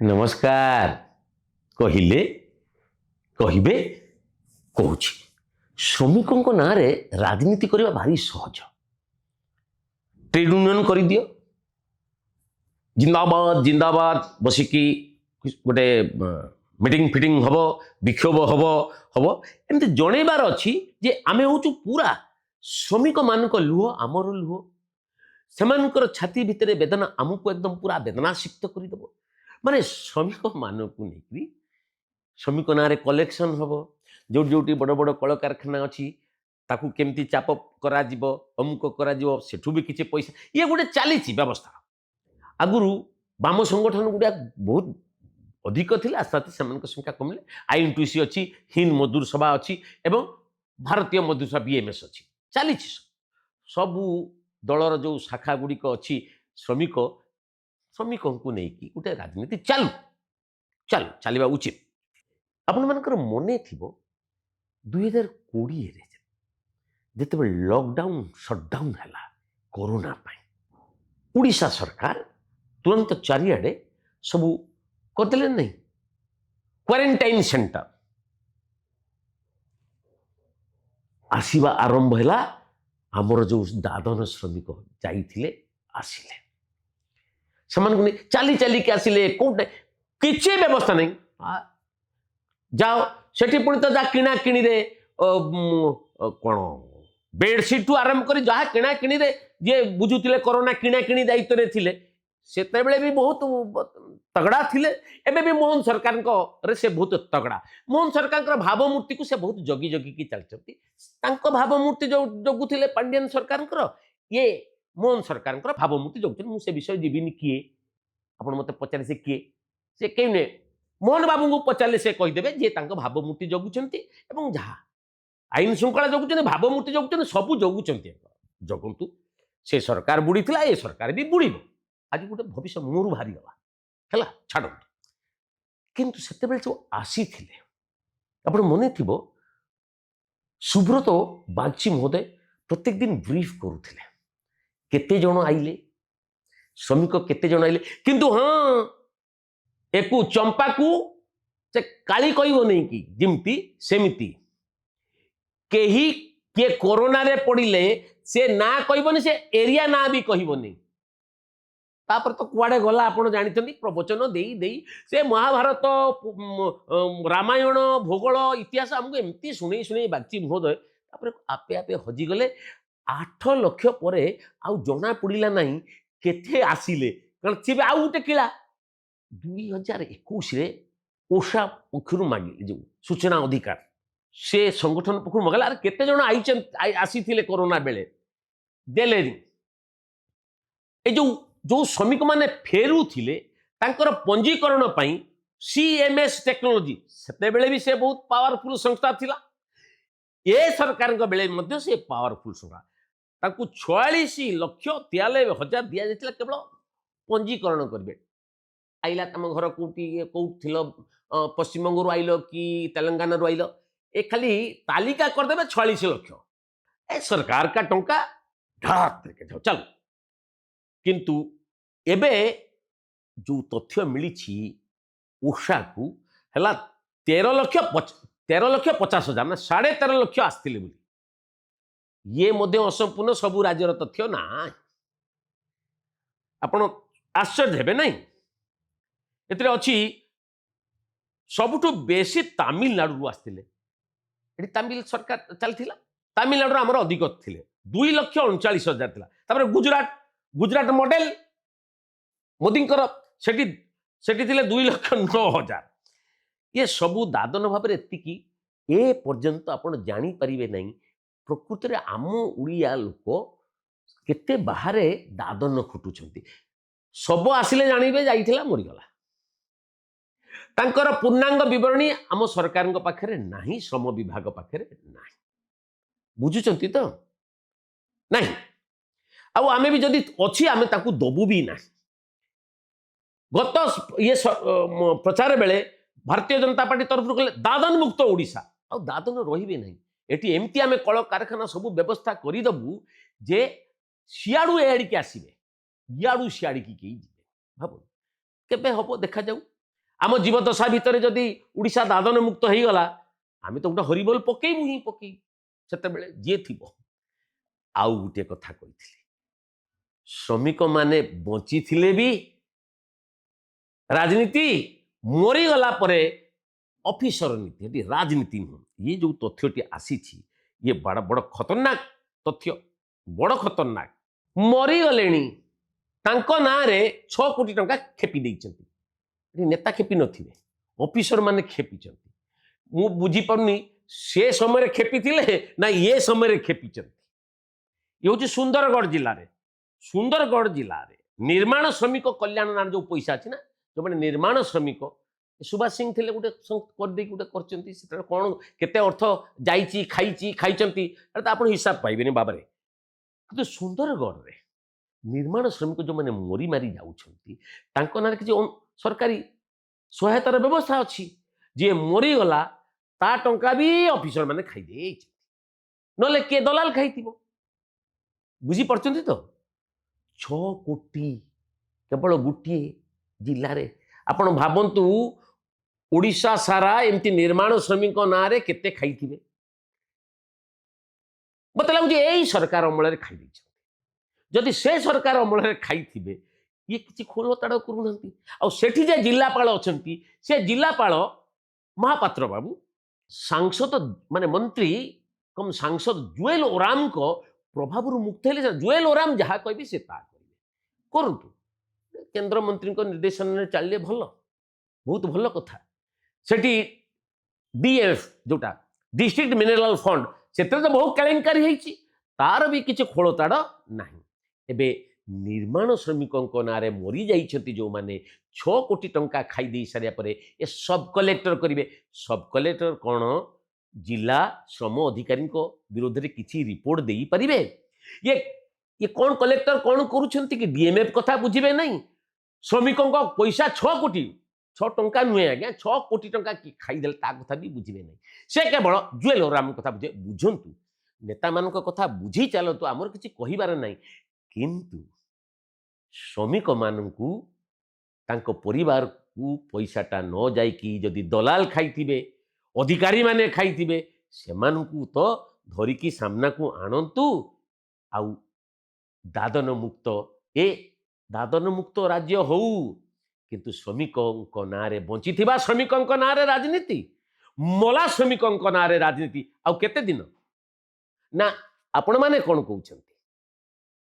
नमस्कार कहिले कहिबे कहूँ श्रमिकों ना रे राजनीति करने भारी सहज। ट्रेड यूनियन कर दियो जिंदाबाद जिंदाबाद बसिकी गोटे मीटिंग फिटिंग हम विक्षोभ हम हम एमती जनइबार अच्छी जे आमे हूँ पूरा श्रमिक मान लुह आमर लुह से छाती भितर वेदना आमको एकदम पूरा वेदनासिक्त करदेव माने श्रमिक मानक नहीं श्रमिक ना कलेक्शन हम जो जो बड़ बड़ कल कारखाना अच्छी ताकू केमती चाप करा अमुक करा सेठू भी किसी पैसा ये गोटे चली व्यवस्था आगुरी बाम संगठन गुड़ा बहुत अधिक थी आस्ते आस्ते संख्या कमिले INTUC अच्छी हिंद मजदूर सभा अच्छी एवं भारतीय मजदूर सभा BMS अच्छी चली सबू दलर जो शाखा गुड़िक अच्छी श्रमिकों को लेकिन गोटे राजनीति चालू चालू चलवा उचित। आपण मानकर मने थिबो 2020 जिते लॉकडाउन शटडाउन है कोरोना पाई उड़ीसा सरकार तुरंत चारिआडे सबू करदेले नहीं क्वारंटाइन सेंटर आसीबा आरंभ है आमर जो दादन श्रमिक जाइथिले आसिले से चली चली के आसिले कोटे किसी व्यवस्था नहीं जाओ सेठी पुणी तो जहाँ किणा किणी रे कौन बेडसीट आरंभ कर जहाँ किणा किणी रे जे बुझुतिले कोरोना किणा किणी दायित्व रे थिले सेतेबेले भी बहुत तगड़ा थिले एबे भी मोहन सरकार रे से बहुत तगड़ा मोहन सरकार भावमूर्ति को से बहुत जगी जगी की चलती भावमूर्ति जो जगुले पांड्यान सरकार ये मोहन सरकार भावमूर्ति जगुन मुझे विषय जीविनी किए आपण मत पचारे से किए से कहीं मोहन बाबू को पचारे से कहीदेवे जे भावमूर्ति जगुंट जहाँ आईन श्रृंखला जगुंट भावमूर्ति जगुंट सबू जगुंट जगंतु से सरकार बुड़ी थी ये सरकार भी बुड़ आज गोटे भविष्य मुहर बाहरी गला है छाड़ किंतु से जो आसी आप मन थी सुब्रत बागची महोदय प्रत्येक दिन ब्रीफ करुले केते जन आइले श्रमिक केते जन आइले किंतु हाँ एकू चंपा को से काली कहब नहीं कि जिमती सेमिति केही किए कोरोना रे पड़िले से ना कहबनी से एरिया ना भी कहबनी तापर तो कुआडे गला आपण जानिथंदी प्रवचन देई देई से महाभारत रामायण भूगोल इतिहास हमको एमती शुणी शुणी बागची महोदय तापर आपे आपे हजी गले 8 लाख पर आउ जना पड़ा ना केते आसिले कारण सी आउ गोटे किला 2021 ओषा पक्ष मांगे जो सूचना अधिकार से संगठन पक्ष मगला केते जन आसी कोरोना बेले देले जो जो श्रमिक माने फेरू थिले तांकर पंजीकरण पाई CMS टेक्नोलॉजी सेते बेले भी से बहुत पावरफुल संस्था थिला ए सरकार बेले मध्य से पावरफुल संस्था ताकू 46,93,000 दिया जाइतिला केवल पंजीकरण करबे आइला तम घर कोटी कोउथिलो पश्चिमबंग आइलो कि तेलंगाना रो आइलो ए खाली तालिका कर देबे 46 लाख ए सरकार का टंका ढाक करके जाओ चल किंतु एबे जो तथ्य मिली उषा को हला 13,50,000 ना 13.5 लाख आसथिले बोली ये मध्य असंपूर्ण सबू राज्यर तथ्य ना आपण आश्चर्य हेबे नहीं एतरे अछि सबुठु बेसी तमिलनाडु आसथिले तमिल सरकार चलथिला तमिलनाडु हमर अधिक थिले 2,39,000 थिला तापर गुजरात मॉडल मोदींकर सेठी सेठी थिले 2,09,000 ये सबू दादन भाव एतिकी ए पर्यंत आपण जानी परिबे नहीं प्रकृति रे आम उड़िया लोक केते बाहर दादन खटुचंती सब आसिले जानिबे जाइथिला मरिगला तांकर पूर्णांग विवरणी आम सरकार पाखरे नाही श्रम विभाग पाखरे नाही बुझुचंती तो नहीं आउ आमे भी जदि अछि आमे ताकू दबु भी ना गत ये प्रचार बेले भारतीय जनता पार्टी तरफ कहले दादन मुक्त ओडिशा आ दादन रहिबे नहीं एटी एमती आमे कल कारखाना सब व्यवस्था करदेबू जे सियाड़ू एआड़ी के आसबे इयाड़ू सियाड़ी की कई भाव केबे हम देखा जाऊ आम जीवदशा भितर जदि ओडिशा दादन मुक्त हो गला आम तो गोटे हरिबोल पकेबू ही पकेबू से जी थी आउ गोटे कथा कही श्रमिक माने बंची थिले भी राजनीति मरीगला ऑफिसर नीति राजनीति नुह ये जो तथ्यटी आसी ये बड़ बड़ खतरनाक तथ्य बड़ खतरनाक मरीगले ना रे 6 कोटी टंका खेपी देइचंती नेता खेपी नथिबे ऑफिसर माने खेपी मु बुझी पारुनी से समय खेपी थिले ना ये समय खेपी ये हूँ सुंदरगढ़ जिले में निर्माण श्रमिक कल्याण नाम जो पैसा अच्छी ना जो मैंने निर्माण श्रमिक सुभाष सिंह थे गोटे गोटे कौन केते अर्थ जाइए खाई आप हिसाब पाइबे बाबा कि सुंदरगढ़ रे निर्माण श्रमिक जो मैंने मरी मारी जाऊँच ना कि सरकारी सहायतार व्यवस्था अच्छी जी मरीगला ता टंका भी ऑफिसर मैंने खाई ना किए दलाल खाई बुझीपार तो 6 कोटी केवल गोटे जिले में आपण भावतु ओडिशा सारा एमती निर्माण श्रमिक ना रे केते खाई मत लगुच यही सरकार अमल खाई जदि से सरकार अमल खाई ये किसी खोलताड़ करूना आठी जे जिलापाल अच्छा से जिलापाल महापात्र बाबू सांसद माने मंत्री कम सांसद जुएल ओराम को प्रभाव मुक्त है जुएल ओराम जहाँ कह से करूँ केंद्र मंत्री निर्देशन में चलिए भल बहुत भल कथा सेठी डीएफ जोटा डिस्ट्रिक्ट मिनरल फंड से तो बहुत केलेंकारी होती तार भी किसी खोलताड़ ना एबे निर्माण श्रमिकों ना मरी जाइछंती जो माने 6 कोटी टंका खाई दे सारिया परे ए सब कलेक्टर करेंगे सब कलेक्टर कौन जिला श्रम अधिकारी विरोध में किसी रिपोर्ट दे पारे ये कौन कलेक्टर कौन करुँच कि डीएमएफ कथा बुझे नहीं श्रमिकों पैसा 6 कोटी 6 टंका नुहे आज्ञा 6 कोटी टंका कि खाईदे कथा भी बुझे नहीं से केवल जुएल ओराम कथा बुझे बुझंतु नेता मान कथा बुझी चलतु आमर किसी कहबार नहीं किंतु श्रमिक मानू परिवार को पैसाटा न जाइकी जदि दलाल खाई अधिकारी माने खाई से तो धरिकी सामना को आणतु आउ दादन मुक्त दादन मुक्त राज्य हो किंतु श्रमिकों ना रे बंची श्रमिकों ना रे राजनीति मला श्रमिकों ना रे राजनीति आउ केते दिन ना आपण माने कौन कहते